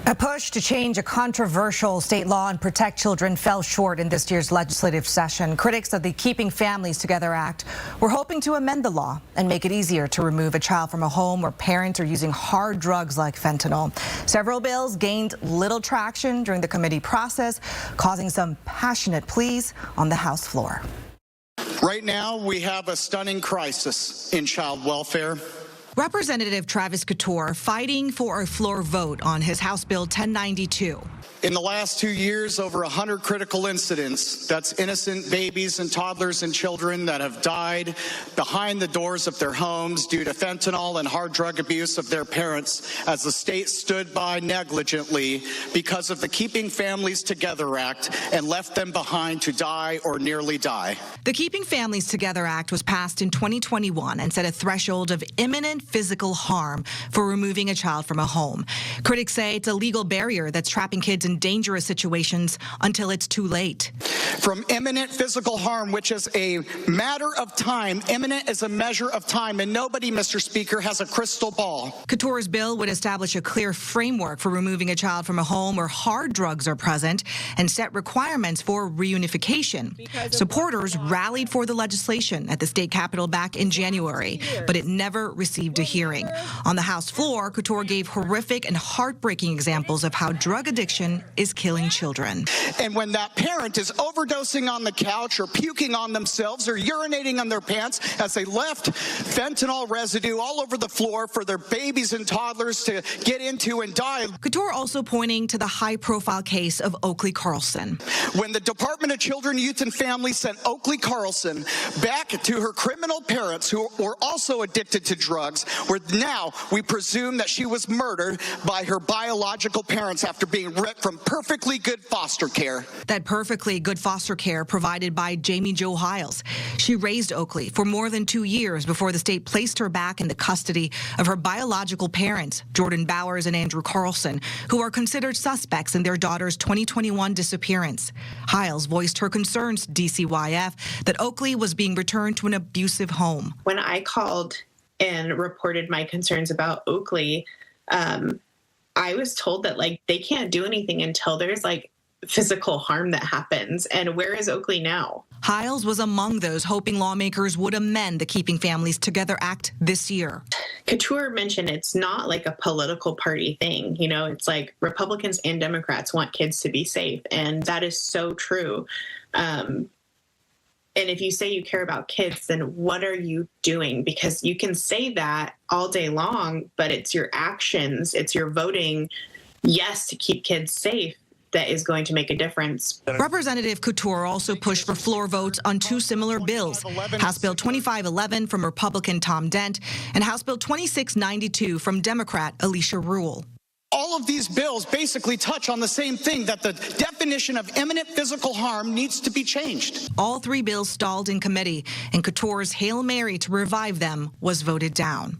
A push to change a controversial state law and protect children fell short in this year's legislative session. Critics of the Keeping Families Together Act were hoping to amend the law and make it easier to remove a child from a home where parents are using hard drugs like fentanyl. Several bills gained little traction during the committee process, causing some passionate pleas on the House floor. Right now, we have a stunning crisis in child welfare. Representative Travis Couture fighting for a floor vote on his House Bill 1092. In the last 2 years, over 100 critical incidents. That's innocent babies and toddlers and children that have died behind the doors of their homes due to fentanyl and hard drug abuse of their parents as the state stood by negligently because of the Keeping Families Together Act and left them behind to die or nearly die. The Keeping Families Together Act was passed in 2021 and set a threshold of imminent physical harm for removing a child from a home. Critics say it's a legal barrier that's trapping kids in dangerous situations until it's too late. From imminent physical harm, which is a matter of time, imminent is a measure of time, and nobody, Mr. Speaker, has a crystal ball. Couture's bill would establish a clear framework for removing a child from a home where hard drugs are present and set requirements for reunification. Supporters rallied for the legislation at the state capitol back in January, but it never received a hearing. On the House floor, Couture gave horrific and heartbreaking examples of how drug addiction is killing children. And when that parent is overdosing on the couch or puking on themselves or urinating on their pants as they left fentanyl residue all over the floor for their babies and toddlers to get into and die. Couture also pointing to the high-profile case of Oakley Carlson. When the Department of Children, Youth and Families sent Oakley Carlson back to her criminal parents who were also addicted to drugs, where now we presume that she was murdered by her biological parents after being ripped from perfectly good foster care. That perfectly good foster care provided by Jamie Jo Hiles. She raised Oakley for more than 2 years before the state placed her back in the custody of her biological parents, Jordan Bowers and Andrew Carlson, who are considered suspects in their daughter's 2021 disappearance. Hiles voiced her concerns to DCYF that Oakley was being returned to an abusive home. When I called and reported my concerns about Oakley, I was told that they can't do anything until there's physical harm that happens. And where is Oakley now? Hiles was among those hoping lawmakers would amend the Keeping Families Together Act this year. Couture mentioned it's not like a political party thing. You know, it's like Republicans and Democrats want kids to be safe. And that is so true. And if you say you care about kids, then what are you doing? Because you can say that all day long, but it's your actions, it's your voting yes to keep kids safe that is going to make a difference. Representative Couture also pushed for floor votes on two similar bills, House Bill 2511 from Republican Tom Dent and House Bill 2692 from Democrat Alicia Rule. All of these bills basically touch on the same thing, that the definition of imminent physical harm needs to be changed. All three bills stalled in committee, and Couture's Hail Mary to revive them was voted down.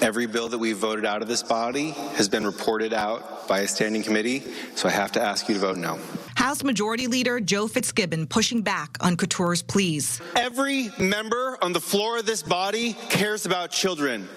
Every bill that we've voted out of this body has been reported out by a standing committee, so I have to ask you to vote no. House Majority Leader Joe Fitzgibbon pushing back on Couture's pleas. Every member on the floor of this body cares about children.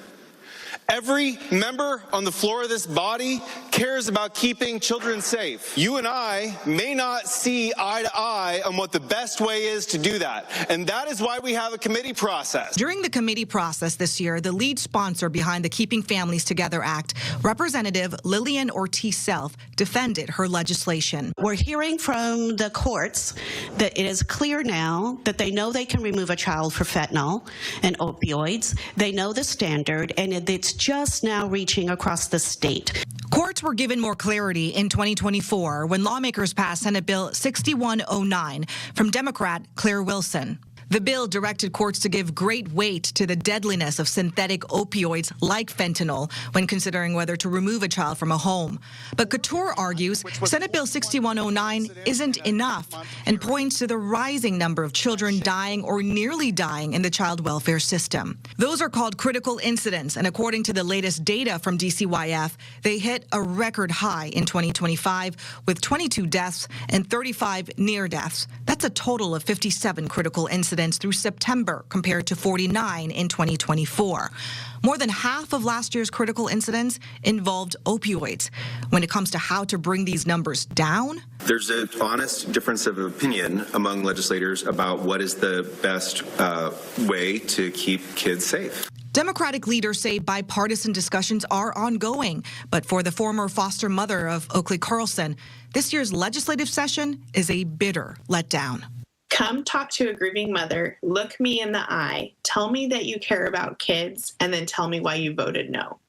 Every member on the floor of this body cares about keeping children safe. You and I may not see eye to eye on what the best way is to do that, and that is why we have a committee process. During the committee process this year, the lead sponsor behind the Keeping Families Together Act, Representative Lillian Ortiz-Self, defended her legislation. We're hearing from the courts that it is clear now that they know they can remove a child for fentanyl and opioids. They know the standard, and it's just now reaching across the state. Courts were given more clarity in 2024 when lawmakers passed Senate Bill 6109 from Democrat Claire Wilson. The bill directed courts to give great weight to the deadliness of synthetic opioids like fentanyl when considering whether to remove a child from a home. But Couture argues Senate Bill 6109 isn't enough and points to the rising number of children dying or nearly dying in the child welfare system. Those are called critical incidents, and according to the latest data from DCYF, they hit a record high in 2025 with 22 deaths and 35 near deaths. That's a total of 57 critical incidents incidents through September, compared to 49 in 2024. More than half of last year's critical incidents involved opioids. When it comes to how to bring these numbers down, there's an honest difference of opinion among legislators about what is the best way to keep kids safe. Democratic leaders say bipartisan discussions are ongoing, but for the former foster mother of Oakley Carlson, this year's legislative session is a bitter letdown. Come talk to a grieving mother, look me in the eye, tell me that you care about kids, and then tell me why you voted no.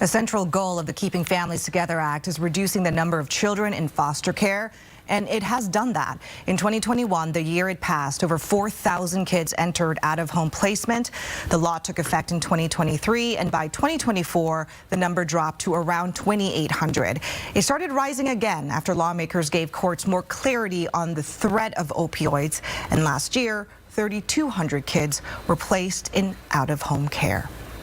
A central goal of the Keeping Families Together Act is reducing the number of children in foster care, and it has done that. In 2021, the year it passed, over 4,000 kids entered out-of-home placement. The law took effect in 2023, and by 2024, the number dropped to around 2,800. It started rising again after lawmakers gave courts more clarity on the threat of opioids, and last year, 3,200 kids were placed in out-of-home care.